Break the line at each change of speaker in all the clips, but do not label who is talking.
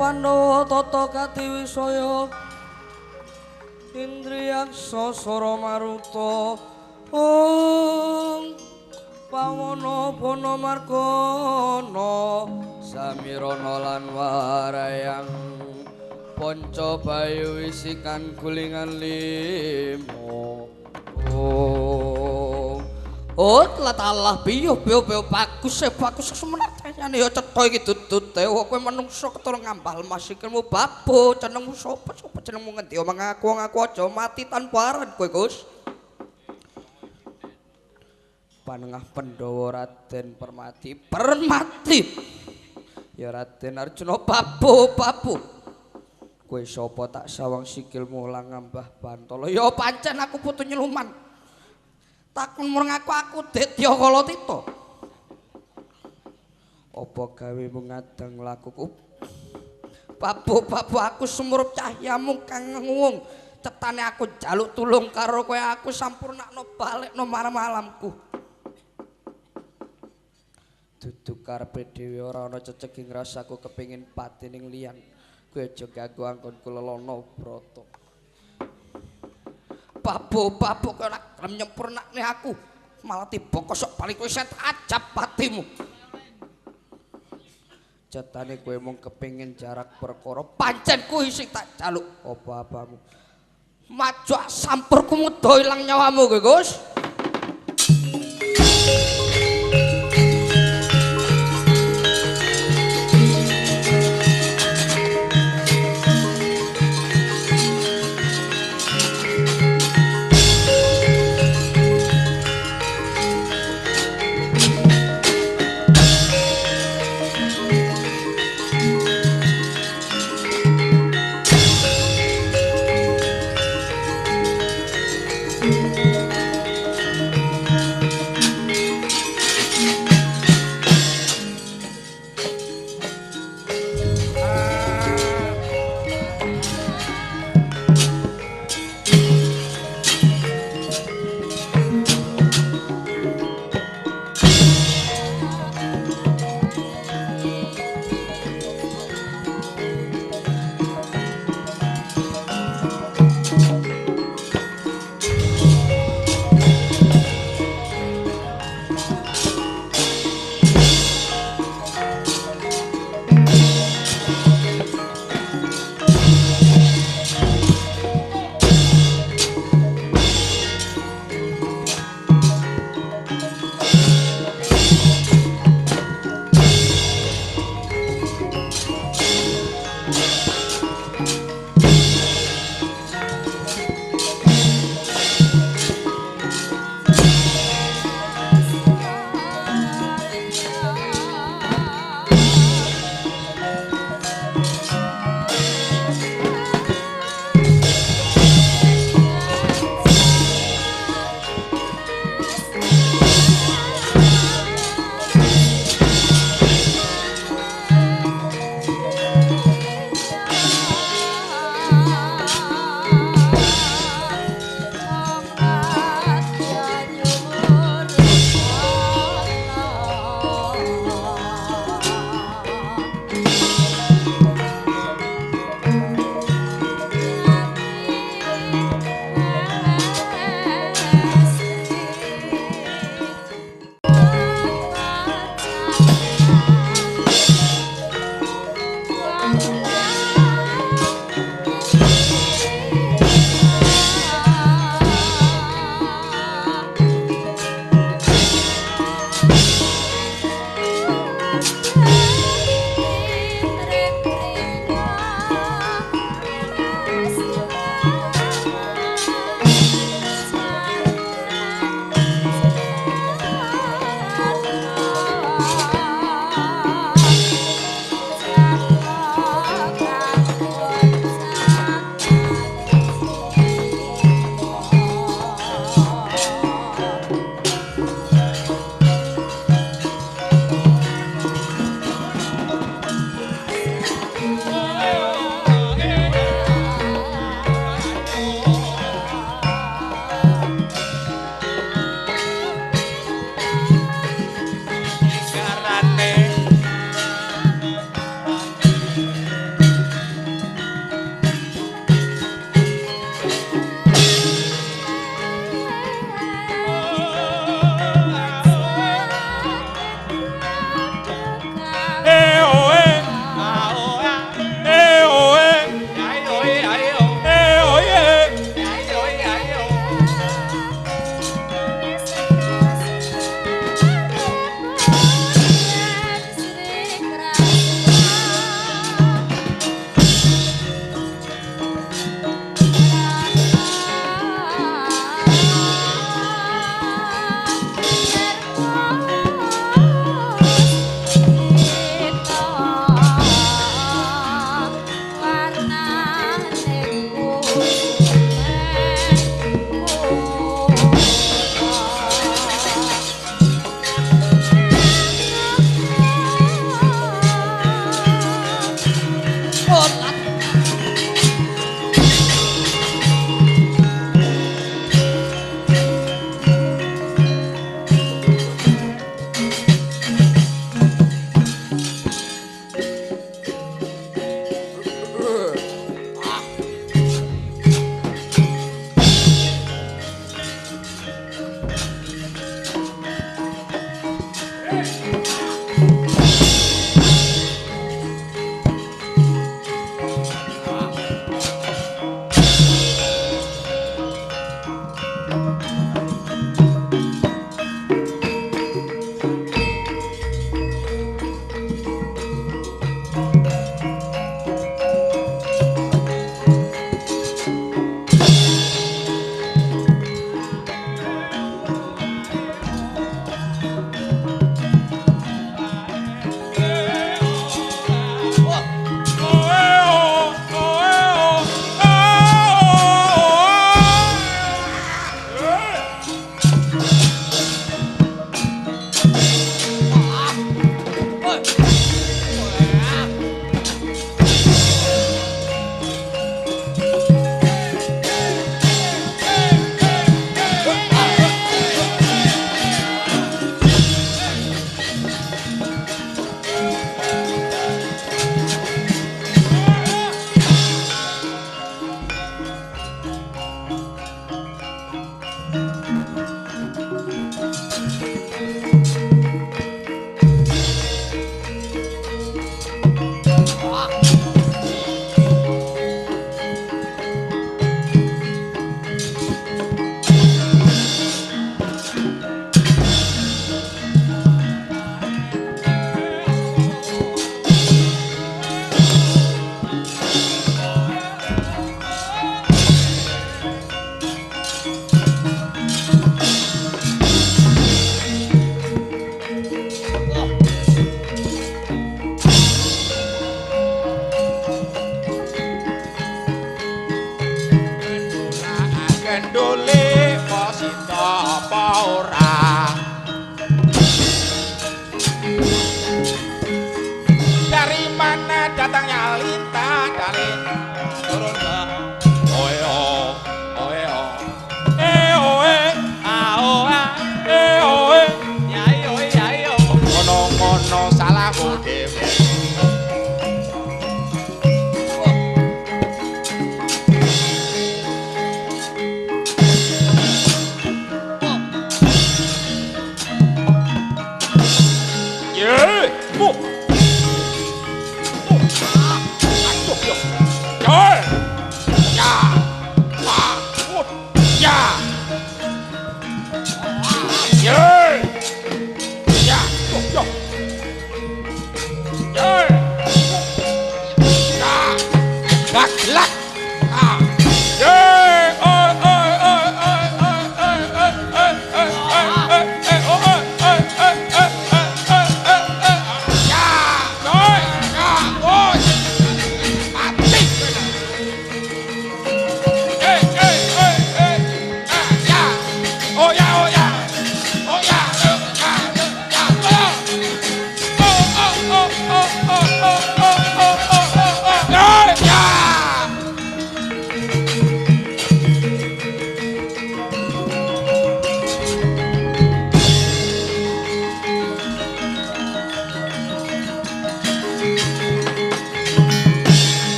Pandhawa tata katiwisaya Indriyaksa Sora Maruta Om Pawana Bana Margana Samirana lan Warayang Panca Bayu Wisikan Gulingan Limo Latalah biyo bagus semenat kayane ya cetha iki dudute kowe menungso ketara ngambal masikilmu babo jenengmu sapa jenengmu ngendi omong ngaku aja mati tanpa aran kowe Gus Panengah Pandhawa Raden Permati ya Raden Arjuna babo kowe sapa tak sawang sikilmu lang ngambah Bantala ya pancen aku putu nyeluman takon murung aku Detya Kalatita apa gawemu ngadang lakuku Babu aku sumurup cahyamu kang nguwung cetane aku jaluk tulung karo kowe aku sampurnakno balekno marang alamku dudu karepe dhewe ora ana cecek ing rasaku kepengin pati ning liyan kowe aja ganggu anggonku Lelana Brata Babu kowe ora gelem nyempurnakne aku malah tiba kosok bali kowe set ajab patimu jatane kowe mung kepengin jarak perkara pancen kuwi sing tak jaluk apa-apamu maju sampurku muda ilang nyawamu kowe Gus
barang nyalintah dalin turun ke oe o oe o oe a o a oe yai o ngono salahmu dhewe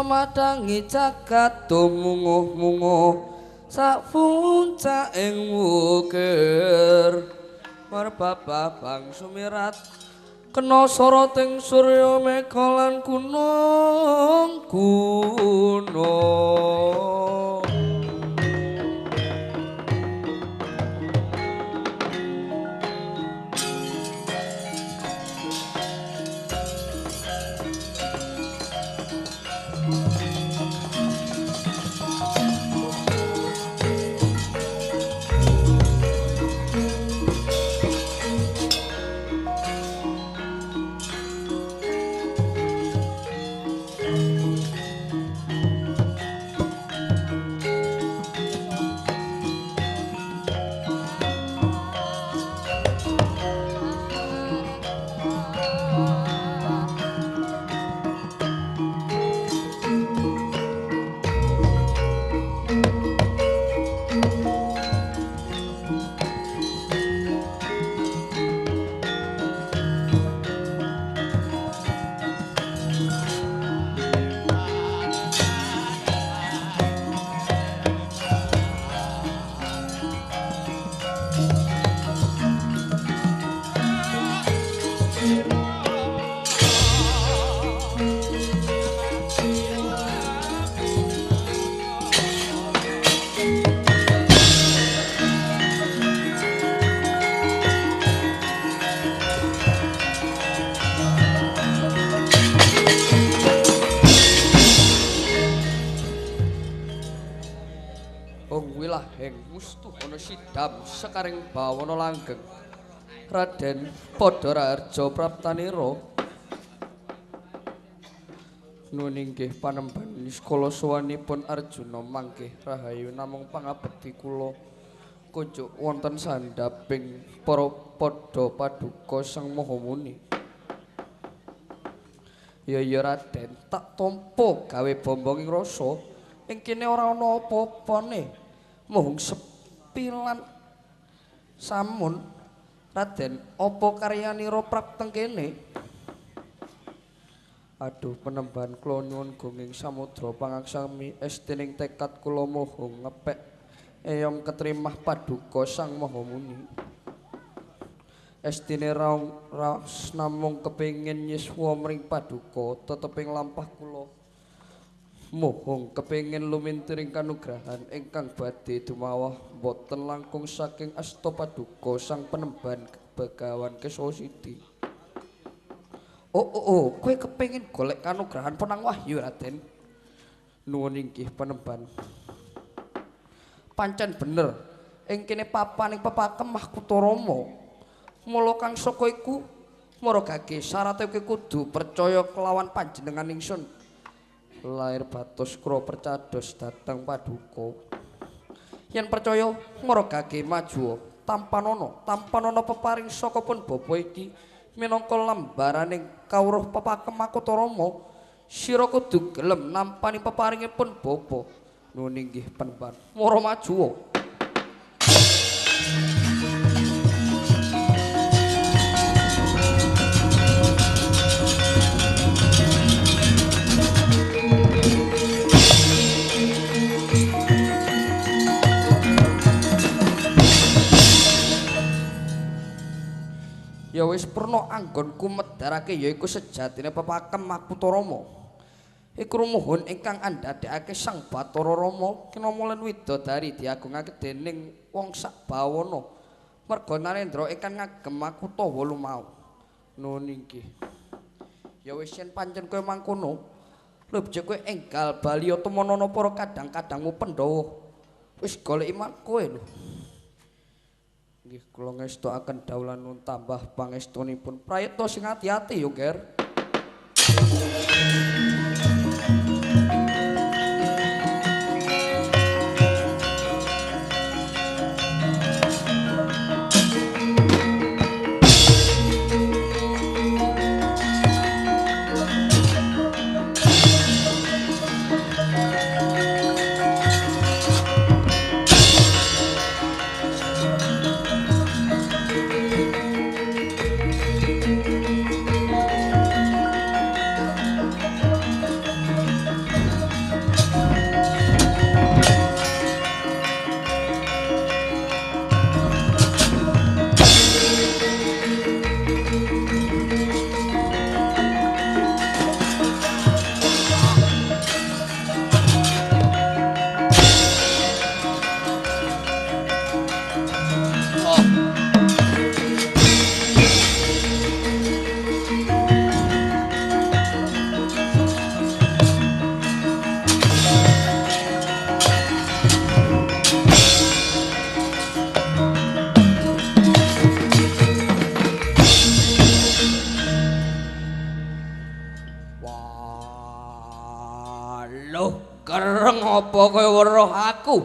madangi jagat tumunguh-munguh sak puncaking wukir marbabah bang sumirat kena soroting surya mega lan gunung Heng mustuhana sidam sekaring bawana langgeng Raden padha raharja praptanira nuwun inggih panembahan niskala sowanipun Arjuna mangke rahayu namung pangabekti kula kunjuk wonten sandhaping para padha paduka Sang Mahamuni. Ya Raden, tak tampa gawe bombonging rasa ing kene ora ana apa-apane. Mohong sepi lan samun Raden, apa karyanira prapteng kene? Aduh penembahan kula nyuwun gunging samudra pangaksami estining tekad kula mohong ngepek eyom ketrimah paduka Sang Mahamuni. Estine raos namung kepingin nyiswa mring paduka teteping lampah kula mohong kepingin lumintiring kanugrahan ingkang badhe dumawah boten langkung saking asta paduka Sang Penembahan Begawan Kesawasidi. Oh, kowe kepingin golek kanugrahan Penang Wahyu Raden? Nuwun inggih Penembahan. Pancen bener, ing kene papaning pepakem Mahkutarama. Mula kang saka iku maragake syarat kowe kudu percaya kelawan panjenengan ingsun. Lair batos kro percados dhateng paduka. Yen percaya maragake maju tampanana peparing saka pun bapa iki minangka lambaraning kawruh pepakem Mahkutarama. Sira kudu gelem nampani peparingipun bapa. Nuwun inggih Penembahan. Mara maju. Ya wis purna anggonku medharake yaiku sejatine pepakem Mahkutarama. Iku rumuhun ingkang andadekake Sang Bathara Rama kena mulen widodari diagungake dening wong sak bawana merga Narendra ingkang ngagem Makuta 8 mau. Nuwun inggih. Ya wis yen pancen kowe mangkono, lho bejek kowe enggal bali temonana para kadang-kadangmu Pandhawa. Wis goleki mak kowe lho. Nggih kula ngestokaken daulan nun tambah pangestunipun prayitna sing ati-ati yo, Ger. Apa kowe weruh aku?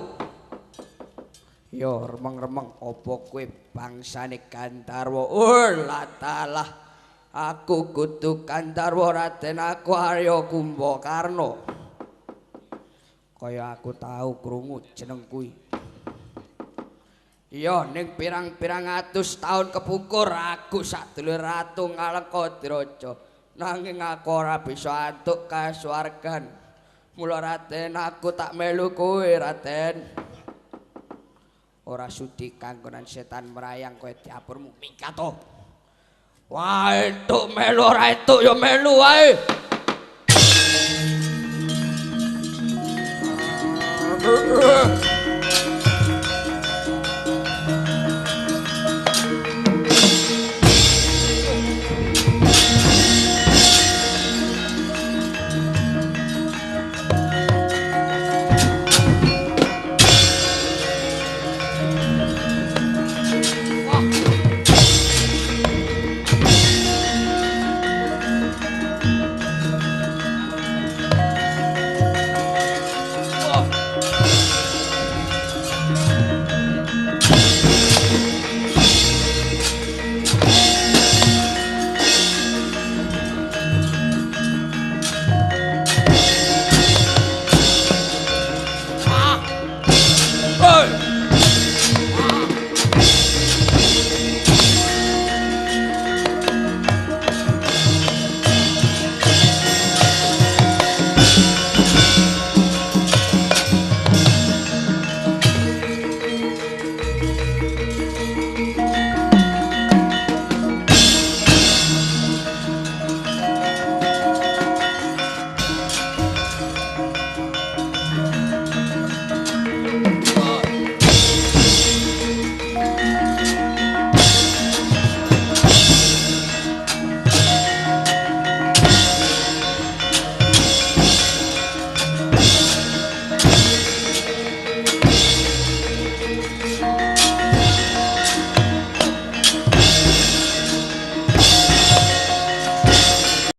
Ya remeng-remeng apa kowe bangsane Gandarwa? Latalah aku kudu Gandarwa Raden, aku Arya Kumbakarna. Kaya aku tahu krungu jeneng kuwi. Iya ning pirang-pirang atus taun kepungkur aku sadulur Ratu Ngalengkadiraja. Nanging aku ora bisa antuk kasuwargan. Mula Raden aku tak melu kowe Raden. Ora sudi kanggonan setan merayang kowe diapurmu mingkat to. Wah entuk melu ora entuk ya melu wae.